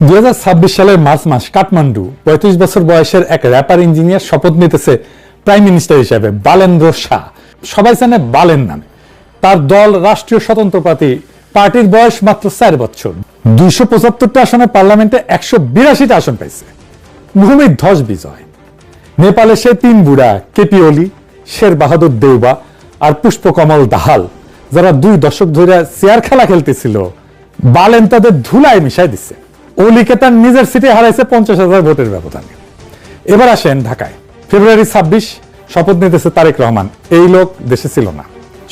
2026 সালের মার্চ মাস কাঠমান্ডু ৩৫ বছর বয়সের এক র্যাপার ইঞ্জিনিয়ার শপথ নিতেছে প্রাইম মিনিস্টার হিসেবে। বালেন্দ্র শাহ, সবাই জানে বালেন নামে। তার দল রাষ্ট্রীয় স্বতন্ত্র পার্টি, পার্টির বয়স মাত্র 4 বছর। 275টা আসনে পার্লামেন্টে 182টা আসন পাইছে। ভূমিধ্বস বিজয়। নেপালে সে 3 বুড়া, কেপি ওলি, শের বাহাদুর দেউবা আর পুষ্পকমল দাহাল, যারা 2 দশক ধরে চেয়ার খেলা খেলতেছিল, বালেন তাদের ধুলায় মিশাই দিচ্ছে। ওলিকে তার নিজের সিটে হারাইছে 50,000 ভোটের ব্যবধানে। এবার আসেন ঢাকায়। ফেব্রুয়ারি 26 শপথ নিতেছে তারেক রহমান। এই লোক দেশে ছিল না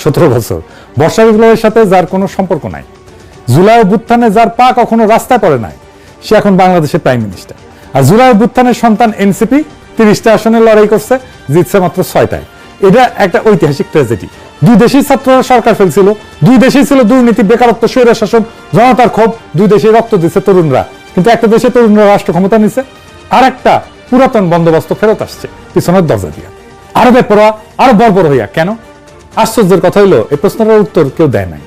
17 বছর। বর্ষা বিপ্লবের সাথে যার কোনো সম্পর্ক নাই, জুলাই অভ্যুত্থানে যার পা কখনো রাস্তায় পড়ে নাই, সে এখন বাংলাদেশের প্রাইম মিনিস্টার। আর জুলাই অভ্যুত্থানের সন্তান এনসিপি 30টা আসনে লড়াই করছে, জিতছে মাত্র 6টায়। এটা একটা ঐতিহাসিক ট্র্যাজেডি। 2 দেশেই ছাত্ররা সরকার ফেলছিল, 2 দেশেই ছিল দুর্নীতি, বেকারত্ব, স্বৈর শাসন, জনতার ক্ষোভ। 2 দেশে রক্ত দিচ্ছে তরুণরা, কিন্তু একটা দেশে তরুণরা রাষ্ট্র ক্ষমতা নিচ্ছে, আর একটা পুরাতন বন্দোবস্ত ফেরত আসছে পিছনের দরজা দিয়ে। আরো বেপরোয়া, আরো বর্বর হইয়া কেন? আশ্চর্যের কথা হইলো এই প্রশ্নের উত্তর কেউ দেয় নাই।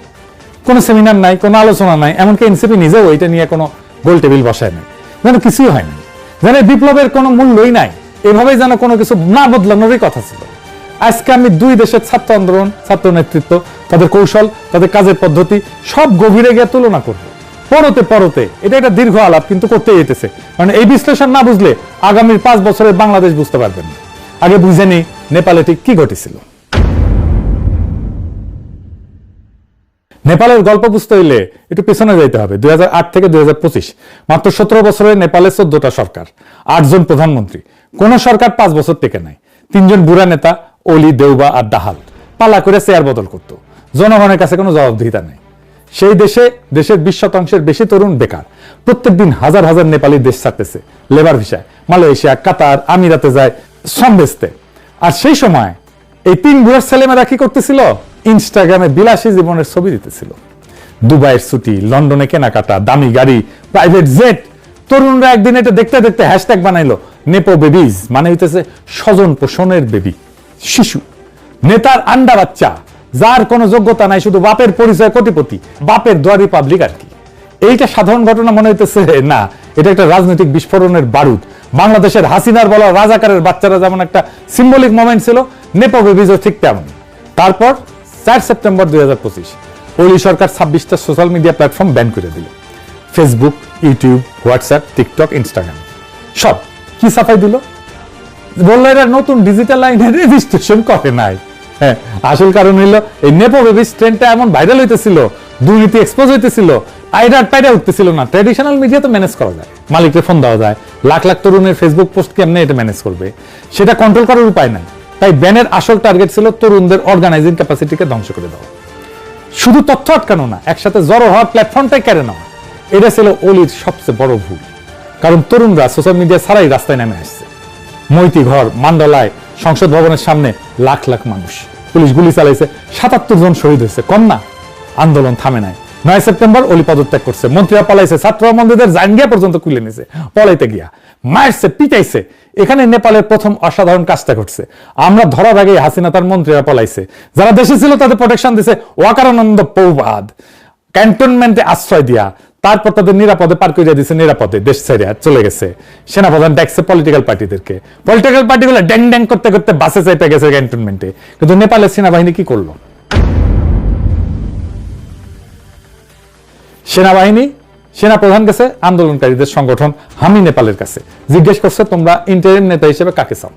কোনো সেমিনার নাই, কোনো আলোচনা নাই, এমনকি এনসিপি নিজেও এটা নিয়ে কোনো গোল টেবিল বসায় নাই, যেন কিছুই হয় নাই, যেন বিপ্লবের কোনো মূল্যই নাই। এভাবেই যেন কোনো কিছু না বদলানোরই কথা ছিল। আজকে আমি 2 দেশের ছাত্র আন্দোলন, ছাত্র নেতৃত্ব, তাদের কৌশল, তাদের কাজের পদ্ধতি সব গভীরে গিয়ে তুলনা করবো। পরতে পরতে এটা একটা দীর্ঘ আলাপ, কিন্তু করতেই যেতেছে, কারণ এই বিশ্লেষণ না বুঝলে আগামীর 5 বছরের বাংলাদেশ বুঝতে পারবেন না। আগে বুঝে নি নেপালে ঠিক কি ঘটেছিল। নেপালের গল্প বুঝতে হইলে একটু পেছনে যাইতে হবে। 2008 থেকে 2025, মাত্র 17 বছরে নেপালে 14টা সরকার, 8 জন প্রধানমন্ত্রী। কোন সরকার 5 বছর টেকে নাই। 3 জন বুড়া নেতা, ওলি, দেউবা আর দাহাল, পালা করে চেয়ার বদল করতো। জনগণের কাছে কোনো জবাবদিহিতা নেই। সেই দেশে দেশের 20% বেশি তরুণ বেকার। প্রত্যেকদিন হাজার হাজার নেপালি দেশ ছাড়তেছে লেবার ভিসায়, মালয়েশিয়া, কাতার, আমিরাতে যায় শ্রম বেচতে। আর সেই সময় এই 3 বুড়ার ছেলেমেয়েরা কি করতেছিল? ইনস্টাগ্রামে বিলাসী জীবনের ছবি দিতেছিল। দুবাইয়ের ছুটি, লন্ডনে কেনাকাটা, দামি গাড়ি, প্রাইভেট জেট। তরুণরা একদিন এটা দেখতে দেখতে হ্যাশট্যাগ বানাইলো নেপো বেবিজ, মানে হইতেছে স্বজন পোষণের বেবি, শিশু। নেতার আন্ডা বাচ্চা, যার কোনো যোগ্যতা নাই, শুধু বাপের পরিচয় কোটিপতি, বাপের দোয়ারি পাবলিক আর কি। এইটা সাধারণ ঘটনা মনে হইতেছে না, এটা একটা রাজনৈতিক বিস্ফোরণের বারুদ। বাংলাদেশের হাসিনার বলা রাজাকারের বাচ্চারা যেমন একটা সিম্বলিক মোমেন্ট ছিল, নেপো বেবিজও ঠিক তেমন। তারপর 4 সেপ্টেম্বর 2025 ওলি সরকার 26টা সোশ্যাল মিডিয়া প্ল্যাটফর্ম ব্যান করে দিল। Facebook, YouTube, WhatsApp, TikTok, Instagram, সব কি সাফাই দিল? বললো এরা নতুন ডিজিটাল লাইনে রেজিস্ট্রেশন করে নাই। হ্যাঁ, আসল কারণ হইল এই নেপো বেবিজ ট্রেন্ডটা এমন ভাইরাল হইতেছিল, দুর্নীতি এক্সপোজ হইতেছিল, আইডার পাইডা উঠতেছিল না। ট্র্যাডিশনাল মিডিয়া তো ম্যানেজ করা যায়, মালিককে ফোন দেওয়া যায়। লাখ লাখ তরুণের ফেসবুক পোস্ট কেমনে এটা ম্যানেজ করবে, সেটা কন্ট্রোল করার উপায় নাই। তাই ব্যানের আসল টার্গেট ছিল তরুণদের অর্গানাইজিং ক্যাপাসিটিকে ধ্বংস করে দেওয়া। শুধু তথ্য আটকানো না, একসাথে জড়ো হওয়ার প্ল্যাটফর্মটাই কেড়ে নেওয়া। এটা ছিল ওলির সবচেয়ে বড় ভুল। কারণ তরুণরা সোশ্যাল মিডিয়া ছাড়াই রাস্তায় নেমে আসছে। মৈতীঘর, মান্ডলায়, সংসদ ভবনের সামনে লাখ লাখ মানুষ, পুলিশ গুলি চালাইছে, 77 জন শহীদ হয়েছে। কম না? আন্দোলন থামে নাই। 9 সেপ্টেম্বর ওলি পদত্যাগ করছে, মন্ত্রীরা পলাইছে, ছাত্ররা মন্দিরের জাঙ্গিয়া পর্যন্ত খুলে নিছে পলাইতে গিয়া, মারছে, পিটাইছে। এখানে নেপালের প্রথম অসাধারণ কাজটা ঘটছে। আমরা ধরার আগে হাসিনা তার মন্ত্রীরা পলাইছে, যারা দেশে ছিল তাদের প্রোটেকশন দিছে ওয়াকারানন্দ পৌবাদ, ক্যান্টনমেন্টে আশ্রয় দিয়া। তারপর তাদের নিরাপদে পার করে দিয়েছে, নিরাপদে দেশ ছেড়ে চলে গেছে। সেনাপ্রধান দেখছে পলিটিক্যাল পার্টিদেরকে, পলিটিক্যাল পার্টিগুলো ড্যাং ড্যাং করতে করতে বাসে চাইতে গেছে ক্যান্টনমেন্টে। কিন্তু নেপালের সেনাবাহিনী কি করলো? সেনাবাহিনী, সেনাপ্রধান গেছে আন্দোলনকারীদের সংগঠন হামি নেপালের কাছে, জিজ্ঞেস করছে তোমরা ইন্টারিম নেতা হিসেবে কাকে চাও?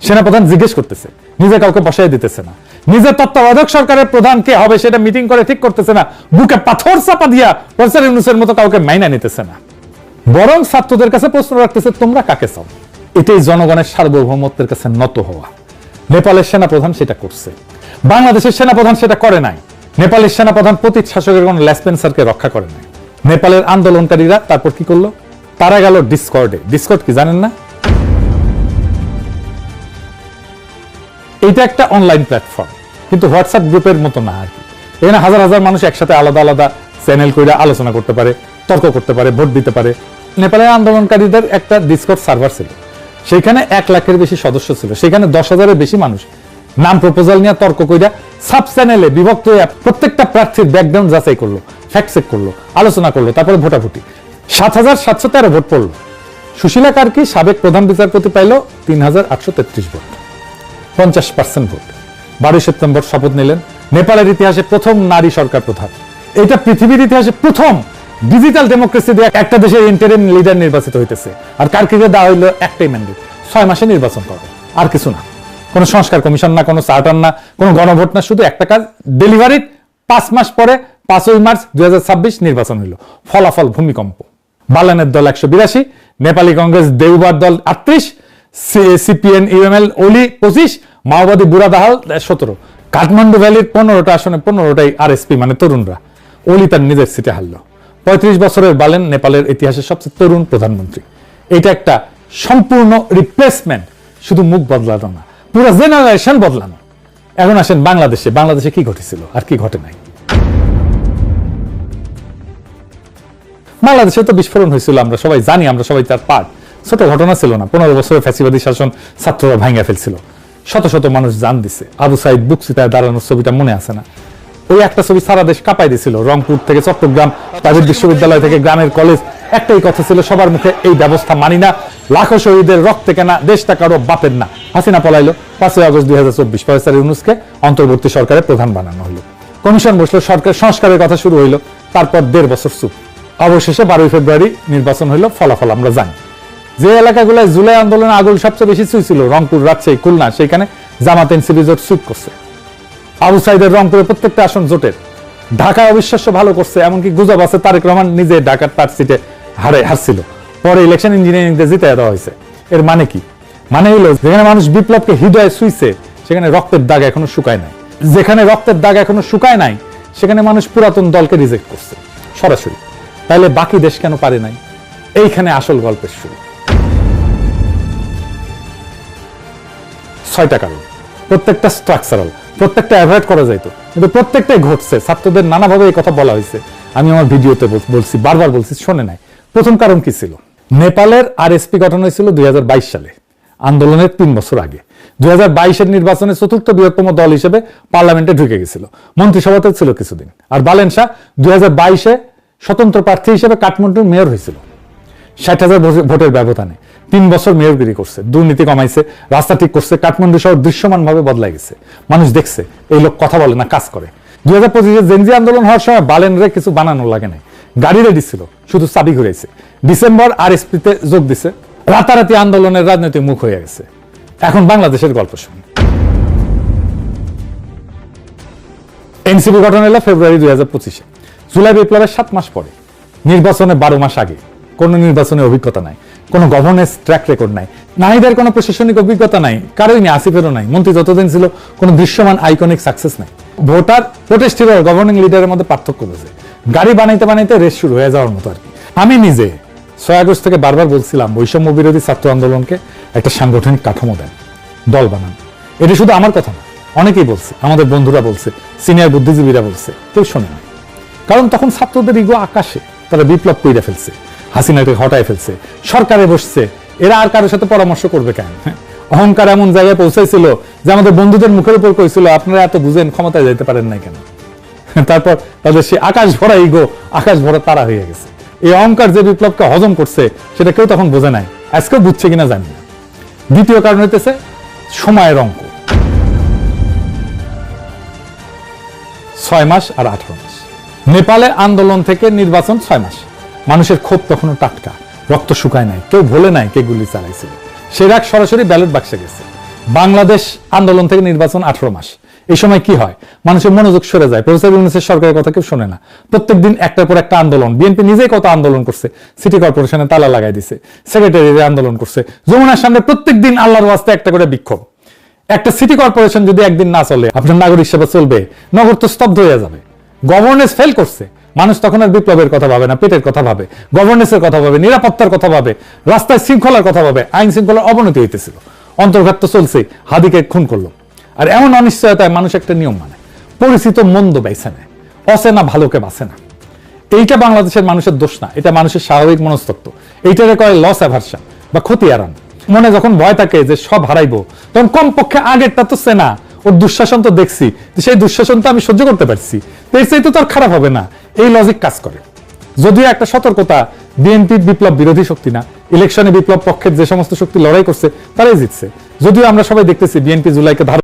সেনাপ্রধান জিজ্ঞেস করতেছে, নিজে কাউকে বসাই দিতেছে না। নিজের তত্ত্বাবধায়ক সরকারের প্রধান কে হবে সেটা মিটিং করে ঠিক করতেছে না। বুকে পাথর চাপা দিয়া প্রফেসর ইউনূসের মতো কাউকে মাইনা নিতেছে না। বরং ছাত্রদের কাছে প্রশ্ন রাখতেছে তোমরা কাকে চাও? এটাই জনগণের সার্বভৌমত্বের কাছে নত হওয়া। নেপালের সেনাপ্রধান সেটা করছে, বাংলাদেশের সেনাপ্রধান সেটা করে নাই। নেপালের সেনাপ্রধান পতিত শাসকের কোন লেসপেন্সারকে রক্ষা করে নাই। নেপালের আন্দোলনকারীরা তারপর কি করলো? তারা গেল ডিসকর্ডে। ডিসকর্ড কি জানেন না? এটা একটা অনলাইন প্ল্যাটফর্ম, কিন্তু হোয়াটসঅ্যাপ গ্রুপের মতো না আর কি। এখানে হাজার হাজার মানুষ একসাথে আলাদা আলাদা চ্যানেল করে আলোচনা করতে পারে, তর্ক করতে পারে, ভোট দিতে পারে। নেপালের আন্দোলনকারীদের একটা ডিসকর্ড সার্ভার ছিল, সেখানে 1 লাখের বেশি সদস্য ছিল। সেখানে 10,000-এর বেশি মানুষ নাম প্রপোজাল নিয়ে তর্ক কইরা সাব চ্যানেলে বিভক্ত হয়ে প্রত্যেকটা প্রার্থীর ব্যাকগ্রাউন্ড যাচাই করলো, ফ্যাক্ট চেক করলো, আলোচনা করলো, তারপরে ভোটাভুটি। 7,713 ভোট পড়ল। সুশীলা কার্কি সাবেক প্রধান বিচারপতি পাইল 3,833 ভোট, 50% ভোট। 12 সেপ্টেম্বর শপথ নিলেন, নেপালের ইতিহাসে প্রথম নারী সরকার প্রধান। এটা পৃথিবীর ইতিহাসে প্রথম ডিজিটাল ডেমোক্রেসি দিয়ে একটা দেশের ইন্টারিম লিডার নির্বাচিত হইতেছে। আর কার্কিকে দেওয়া হইলো একটাই ম্যান্ডেট, 6 মাসে নির্বাচন করবে, আর কিছু না। কোনো সংস্কার কমিশন না, কোনো চার্টার না, কোনো গণভোট না, শুধু একটা কাজ, ডেলিভারির 5 মাস পরে 5ই মার্চ 2026 নির্বাচন হইল। ফলাফল ভূমিকম্প। বালানের দল 182, নেপালি কংগ্রেস দেউবার দল 38, সিপিএন ইউএমএল ওলি 25, মাওবাদী বুড়াদাহাল 17। কাঠমান্ডু ভ্যালির 15টা আসনে 15টাই আরএসপি মানে তরুণরা। ওলি তার নিজের সিটে হারল। 35 বছরের বালেন নেপালের ইতিহাসের সবচেয়ে তরুণ প্রধানমন্ত্রী। এটা একটা সম্পূর্ণ রিপ্লেসমেন্ট, শুধু মুখ বদলানো না, পুরো জেনারেশন বদলানো। এখন আসেন বাংলাদেশে। বাংলাদেশে কি ঘটেছিল আর কি ঘটে নাই? বাংলাদেশে তো বিস্ফোরণ হয়েছিল, আমরা সবাই জানি, আমরা সবাই তার পার্ট। ছোট ঘটনা ছিল না। 15 বছরের ফ্যাসিবাদী শাসন ছাত্ররা ভাঙা ফেলছিল, শত শত মানুষ জান দিছে। আবু সাইদ বুকসিতায় দাঁড়ানোর ছবিটা মনে আছে না? ওই একটা ছবি সারা দেশ কাঁপাই দিছিল। রংপুর থেকে চট্টগ্রাম, প্রাইভেট বিশ্ববিদ্যালয় থেকে গ্রামের কলেজ, একটাই কথা ছিল সবার মুখে, এই ব্যবস্থা মানি না, লাখো শহীদের রক্তে কেনা দেশটা কারো বাপের না। হাসিনা পলাইলো। 5ই আগস্ট 2024 প্রফেসর ইউনূসকে অন্তর্বর্তী সরকারের প্রধান বানানো হলো। কমিশন বসলো, সরকার সংস্কারের কথা শুরু হইলো। তারপর 1.5 বছর চুপ। অবশেষে 12 ফেব্রুয়ারি নির্বাচন হইলো। ফলাফল আমরা জানি। যে এলাকাগুলোয় জুলাই আন্দোলনে আগুন সবচেয়ে বেশি ছুঁয়েছিল, রংপুর, রাজশাহী, খুলনা, সেখানে জামাত এনসিপি জোট সুইপ করছে। আবু সাইদের রংপুরে প্রত্যেকটা আসন জোটের। ঢাকায় অবিশ্বাস্য ভালো করছে, এমনকি গুজব আছে তারেক রহমান নিজে ঢাকার তার সিটে হারছিল, পরে ইলেকশন ইঞ্জিনিয়ারিং দিয়ে জিতে দেওয়া হয়েছে। এর মানে কি? মানে হইলো যেখানে মানুষ বিপ্লবকে হৃদয়ে ছুঁইছে, সেখানে রক্তের দাগ এখনো শুকায় নাই। যেখানে রক্তের দাগ এখনো শুকায় নাই, সেখানে মানুষ পুরাতন দলকে রিজেক্ট করছে সরাসরি। তাইলে বাকি দেশ কেন পারে নাই? এইখানে আসল গল্পের শুরু। 6টা কারণ, প্রত্যেকটা স্ট্রাকচারাল, প্রত্যেকটা অ্যাভয়েড করা যাইতো, কিন্তু প্রত্যেকটাই ঘটছে। ছাত্রদের নানাভাবে এই কথা বলা হয়েছে, আমি আমার ভিডিওতে বলছি, বারবার বলছি, শোনে নাই। প্রথম কারণ কি ছিল? নেপালের আরএসপি গঠন হয়েছিল 2022 সালে, আন্দোলনের 3 বছর আগে। 2022-এর নির্বাচনে চতুর্থ বৃহত্তম দল হিসেবে পার্লামেন্টে ঢুকে গেছিল, মন্ত্রিসভাতে ছিল কিছুদিন। আর বালেন শাহ 2022-এ স্বতন্ত্র প্রার্থী হিসেবে কাঠমান্ডুর মেয়র হয়েছিল 60,000 ভোটের ব্যবধানে। 3 বছর মেয়রগিরি করছে, দুর্নীতি কমাইছে, রাস্তা ঠিক করছে, কাঠমান্ডু শহর দৃশ্যমানভাবে বদলাই গেছে। মানুষ দেখছে এই লোক কথা বলে না, কাজ করে। 2025-এ জেনজি আন্দোলন হওয়ার সময় বালেনরে কিছু বানানো লাগে নাই, গাড়ি রেডি ছিল, শুধু চাবি ঘুরাইছে। ডিসেম্বর আরএসপিতে যোগ দিছে, রাতারাতি আন্দোলনের রাজনৈতিক মুখ হয়ে গেছে। এখন বাংলাদেশের গল্প শুনি। এনসিপি গঠন হলো ফেব্রুয়ারি 2025-এ, জুলাই বিপ্লবের 7 মাস পরে, নির্বাচনে 12 মাস আগে। কোনো নির্বাচনে অভিজ্ঞতা নাই, কোনো গভর্নেন্স ট্র্যাক রেকর্ড নাই, নারীদের কোনো প্রশাসনিক অভিজ্ঞতা নাই, কারোই নেই, আসিফেরও নাই, মন্ত্রী যতদিন ছিল কোনো দৃশ্যমান আইকনিক সাকসেস নাই। ভোটার, প্রোটেস্ট হিরো, গভর্নিং লিডারের মধ্যে পার্থক্য বোঝে। গাড়ি বানাইতে বানাইতে রেস শুরু হয়ে যাওয়ার মতো আর কি। আমি নিজে 6 আগস্ট থেকে বারবার বলছিলাম, বৈষম্য বিরোধী ছাত্র আন্দোলনকে একটা সাংগঠনিক কাঠামো দেন, দল বানান। এটা শুধু আমার কথা না, অনেকেই বলছে, আমাদের বন্ধুরা বলছে, সিনিয়র বুদ্ধিজীবীরা বলছে, কেউ শোনে না। কারণ তখন ছাত্রদের ইগো আকাশে, তারা বিপ্লব কইরা ফেলছে, হাসিনাকে হটায় ফেলছে, সরকারে বসছে, এরা আর কারোর সাথে পরামর্শ করবে কেন? অহংকার এমন জায়গায় পৌঁছাইছিল যে আমাদের বন্ধুদের মুখের উপর কইছিল, আপনারা এত বুঝেন, ক্ষমতায় যেতে পারেন না কেন? তারপর তাদের সে আকাশ ভরা ইগো, আকাশ ভরা তারা হয়ে গেছে। এই অহংকার যে বিপ্লবকে হজম করছে, সেটা কেউ তখন বোঝে নাই, আজকেও বুঝছে কিনা জানি না। দ্বিতীয় কারণ হইতেছে সময়ের অঙ্ক। 6 মাস আর 18 মাস। নেপালে আন্দোলন থেকে নির্বাচন 6 মাস। মানুষের ক্ষোভ তখনও টাটকা, রক্ত শুকায় নাই, কেউ ভোলে নাই কে গুলি চালাইছিল। সে রাগ সরাসরি ব্যালট বাক্সে গেছে। বাংলাদেশ আন্দোলন থেকে নির্বাচন 18 মাস। এই সময় কি হয়? মানুষের মনোযোগ সরে যায়, প্রফেসর ইউনূসের সরকারের কথা কেউ শোনে না। প্রত্যেকদিন একটার পর একটা আন্দোলন। বিএনপি নিজেই কত আন্দোলন করছে, সিটি কর্পোরেশনে তালা লাগাই দিছে, সেক্রেটারিয়েটে আন্দোলন করছে, যমুনার সামনে প্রত্যেকদিন আল্লাহর ওয়াস্তে একটা করে বিক্ষোভ। একটা সিটি কর্পোরেশন যদি একদিন না চলে, আপনার নাগরিক সেবা চলবে? নগর তো স্তব্ধ হয়ে যাবে। গভর্নেন্স ফেল করছে। মানুষ তখন আর বিপ্লবের কথা ভাবে না, পেটের কথা ভাবে, গভর্নেন্সের কথা ভাবে, নিরাপত্তার কথা ভাবে, রাস্তায় শৃঙ্খলার কথা ভাবে। আইন শৃঙ্খলার অবনতি হইতেছিল, অন্তর্ঘাত তো চলছে, হাদিকে খুন করলো। আর এমন অনিশ্চয়তায় মানুষ একটা নিয়ম মানে, পরিচিত মন্দ বেছে নেয়, অচেনা ভালোকে বাঁচে না। এইটা বাংলাদেশের মানুষের দোষ না, এটা মানুষের স্বাভাবিক মনস্তত্ত্ব। এইটারে কয় লস অ্যাভারশন বা ক্ষতি এড়ান। মনে যখন ভয় থাকে যে সব হারাইবো, তখন কমপক্ষে আগেরটা তো চেনা, ওর দুঃশাসন তো দেখছি, সেই দুঃশাসন তো আমি সহ্য করতে পারছি, এর চাইতে তো আর খারাপ হবে না, এই লজিক কাজ করে। যদিও একটা সতর্কতা বিএনপি বিপ্লব বিরোধী শক্তি না, ইলেকশনে বিপ্লব পক্ষের যে সমস্ত শক্তি লড়াই করছে তারাই জিতছে। যদিও আমরা সবাই দেখতেছি বিএনপি জুলাইকে